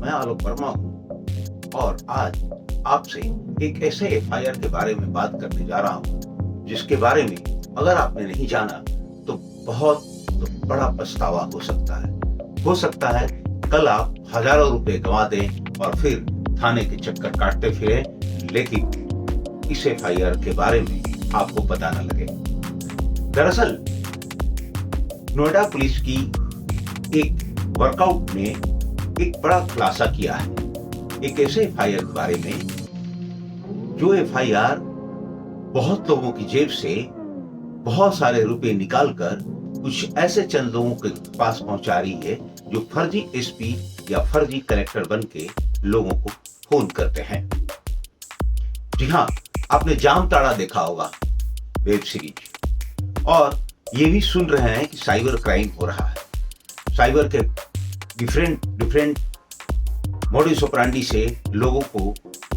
मैं आलोक वर्मा हूँ और आज आपसे एक ऐसे एफआईआर के बारे में बात करने जा रहा हूँ जिसके बारे में अगर आपने नहीं जाना तो बहुत बड़ा पछतावा हो सकता है। हो सकता है कल आप हजारों रुपए गंवा दें और फिर थाने के चक्कर काटते फिरें, लेकिन इस एफआईआर के बारे में आपको पता न लगे। दरअसल नोएडा पुलिस की एक वर्कआउट ने एक बड़ा खुलासा किया है एक ऐसे एफआईआर के बारे में जो एफआईआर बहुत लोगों की जेब से बहुत सारे रुपए निकालकर कुछ ऐसे चंद लोगों के पास पहुंचा रही है जो फर्जी एसपी या फर्जी कलेक्टर बन के लोगों को फोन करते हैं। जी हाँ, आपने जामताड़ा देखा होगा वेब सीरीज, और ये भी सुन रहे हैं कि साइबर क्राइम हो रहा है। साइबर के डिफरेंट मॉडस ऑपरेंडी से लोगों को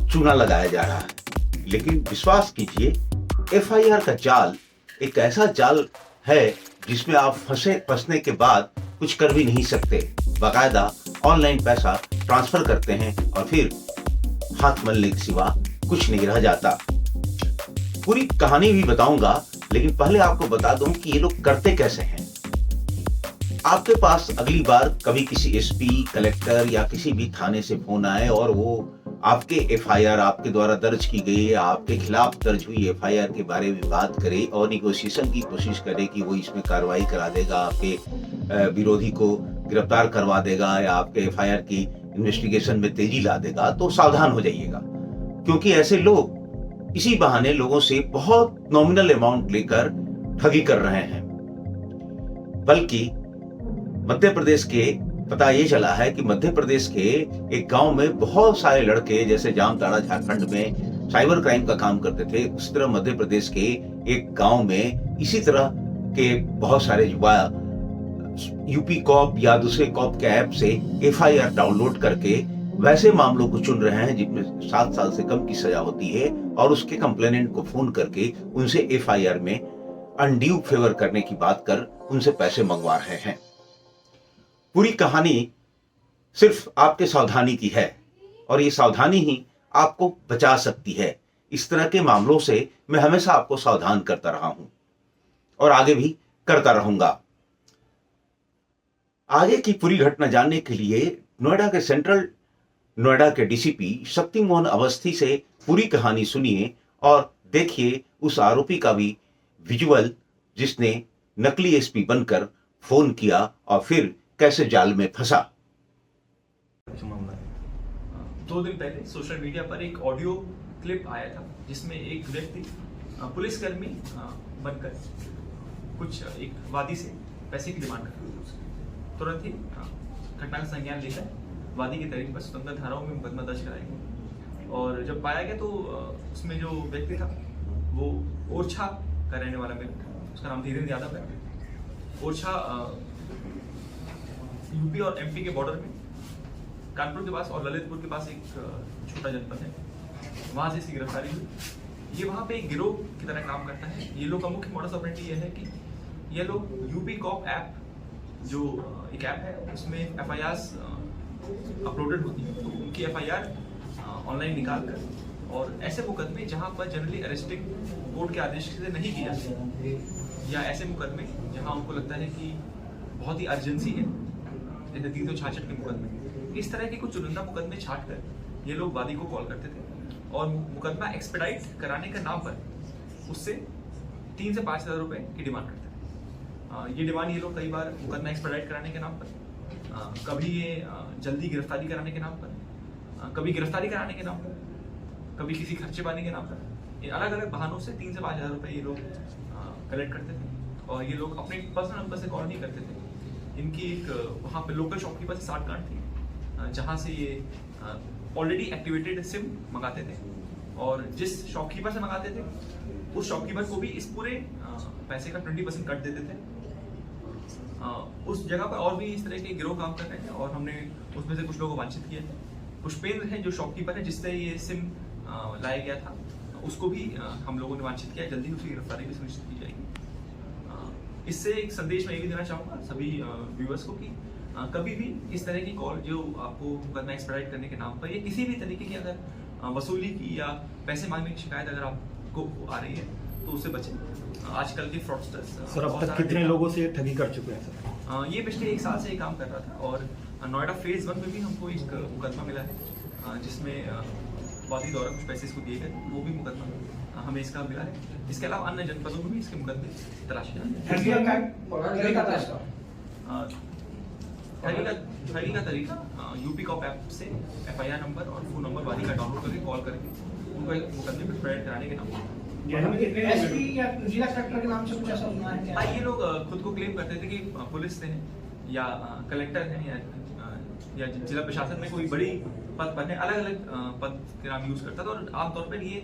चूना लगाया जा रहा है। लेकिन विश्वास कीजिए, एफआईआर का जाल एक ऐसा जाल है जिसमें आप फंसने के बाद कुछ कर भी नहीं सकते। बाकायदा ऑनलाइन पैसा ट्रांसफर करते हैं और फिर हाथ मलने के सिवा कुछ नहीं रह जाता। पूरी कहानी भी बताऊंगा, लेकिन पहले आपको बता दूं कि ये लोग करते कैसे हैं। आपके पास अगली बार कभी किसी एसपी, कलेक्टर या किसी भी थाने से फोन आए और वो आपके एफआईआर आपके द्वारा दर्ज की गई या आपके खिलाफ दर्ज हुई एफआईआर के बारे में बात करे और निगोशिएशन की कोशिश करे कि वो इसमें कार्रवाई करा देगा, आपके विरोधी को गिरफ्तार करवा देगा या आपके एफआईआर की इन्वेस्टिगेशन में तेजी ला देगा, तो सावधान हो जाइएगा। क्योंकि ऐसे लोग इसी बहाने लोगों से बहुत नॉमिनल अमाउंट लेकर ठगी कर रहे हैं। बल्कि मध्य प्रदेश के पता ये चला है कि मध्य प्रदेश के एक गांव में बहुत सारे लड़के, जैसे जामताड़ा झारखंड में साइबर क्राइम का काम करते थे, उस तरह मध्य प्रदेश के एक गांव में इसी तरह के बहुत सारे युवा यूपी कॉप या दूसरे कॉप के ऐप से एफआईआर डाउनलोड करके वैसे मामलों को चुन रहे हैं जिनमें 7 साल से कम की सजा होती है, और उसके कंप्लेनेंट को फोन करके उनसे एफआईआर में अनड्यू फेवर करने की बात कर उनसे पैसे मंगवा रहे हैं। पूरी कहानी सिर्फ आपके सावधानी की है और ये सावधानी ही आपको बचा सकती है। इस तरह के मामलों से मैं हमेशा आपको सावधान करता रहा हूं और आगे भी करता रहूंगा। आगे की पूरी घटना जानने के लिए नोएडा के सेंट्रल नोएडा के डीसीपी शक्ति मोहन अवस्थी से पूरी कहानी सुनिए और देखिए उस आरोपी का भी विजुअल जिसने नकली एसपी बनकर फोन किया और फिर कैसे जाल में फंसा। 2 दिन पहले सोशल मीडिया पर एक ऑडियो क्लिप आया था जिसमें एक व्यक्ति पुलिसकर्मी बनकर कुछ एक वादी से पैसे की डिमांड करता था। तुरंत ही घटना का संज्ञान लेकर वादी की तरीके पर स्वतंत्र धाराओं में मुकदमा दर्ज कराया गया और जब पाया गया तो उसमें जो व्यक्ति था वो ओरछा का रहने वाला व्यक्ति, उसका नाम धीरेन्द्र यादव है। ओरछा यूपी और एमपी के बॉर्डर में कानपुर के पास और ललितपुर के पास एक छोटा जनपद है, वहां से इसकी गिरफ्तारी हुई। ये वहां पे एक गिरोह की तरह काम करता है। ये लोग का मुख्य मॉडस ऑपरेंडी ये है कि ये लोग यूपी कॉप ऐप जो एक ऐप है उसमें एफआईआर अपलोडेड होती है, तो उनकी एफआईआर ऑनलाइन निकाल कर और ऐसे मुकदमे जहां पर जनरली अरेस्टिंग कोर्ट के आदेश से नहीं की जाती या ऐसे मुकदमे जहां उनको लगता है कि बहुत ही अर्जेंसी है, जैसे 366 के मुकदमे, इस तरह के कुछ चुनिंदा मुकदमे छाट कर ये लोग वादी को कॉल करते थे और मुकदमा एक्सपेडाइट कराने के नाम पर उससे 3 से 5 हज़ार रुपए की डिमांड करते थे। ये डिमांड ये लोग कई बार मुकदमा एक्सपेडाइट कराने के नाम पर, कभी ये जल्दी गिरफ्तारी कराने के नाम पर, कभी गिरफ्तारी कराने के नाम पर, कभी किसी खर्चे पाने के नाम पर, ये अलग अलग बहानों से 3 से 5 हज़ार रुपए ये लोग कलेक्ट करते थे। और ये लोग अपने पर्सनल नंबर से कॉल नहीं करते थे। इनकी एक वहाँ पे लोकल शॉपकीपर से साठगांठ थी जहाँ से ये ऑलरेडी एक्टिवेटेड सिम मंगाते थे और जिस शॉपकीपर से मंगाते थे उस शॉपकीपर को भी इस पूरे पैसे का 20% कट देते थे। उस जगह पर और भी इस तरह के गिरोह काम कर रहे हैं और हमने उसमें से कुछ लोगों को वांछित किया है। पुष्पेंद्र है जो शॉपकीपर है जिससे ये सिम लाया गया था, उसको भी हम लोगों ने वांछित किया है। जल्दी उसकी गिरफ्तारी भी सुनिश्चित की जाएगी। इससे एक संदेश मैं ये भी देना चाहूँगा सभी व्यूअर्स को कि कभी भी इस तरह की कॉल जो आपको मुकदमा एक्सपेडाइट करने के नाम पर या किसी भी तरीके की अगर वसूली की या पैसे मांगने की शिकायत अगर आपको आ रही है तो उससे बचें। आजकल के फ्रॉडस्टर्स सर अब तक कितने लोगों से ये ठगी कर चुके हैं सर? ये पिछले 1 साल से ये काम कर रहा था और नोएडा फेज 1 में भी हमको एक मुकदमा मिला है जिसमें वादी दौरा कुछ पैसे इसको दिए गए, वो भी मुकदमा हमें इसका मिला है। इसके अलावा अन्य जनपदों में भी इसके मुकदमे तलाशे जा रहे हैं। ठगी का तरीका यूपी कॉप ऐप से FIR नंबर और फोन नंबर वादी का डाउनलोड करके कॉल करके उनको एक मुकदमे पर एक्सपेडाइट कराने के नाम एसपी या जिला कलेक्टर के नाम से कुछ ऐसा सुना है क्या? ये लोग खुद को क्लेम करते थे कि पुलिस से हैं या कलेक्टर हैं या जिला प्रशासन में कोई बड़ी पद पर है, अलग अलग पद के नाम यूज करता था और आमतौर पर ये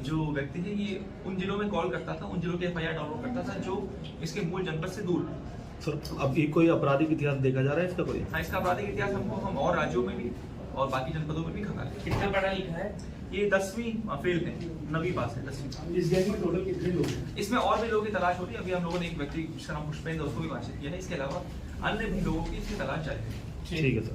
जो व्यक्ति है ये उन जिलों में कॉल करता था, उन जिलों के FIR डाउनलोड करता था जो इसके मूल जनपद से दूर। सर अब ये कोई आपराधिक इतिहास देखा जा रहा है इसका कोई? हाँ, इसका आपराधिक इतिहास हम और राज्यों में भी और बाकी जनपदों में भी खंगाल है। कितना पढ़ा लिखा है? ये 10वीं फेल है, 9वीं पास है 10वीं। इस गैंग में टोटल कितने लोग हैं? इसमें और भी लोगों की तलाश हो रही है। अभी हम लोगों ने एक व्यक्ति जिसका नाम पुष्पेंद्र उसको भी वांछित किया है। इसके अलावा अन्य भी लोगों की इसकी तलाश जारी है। ठीक है सर।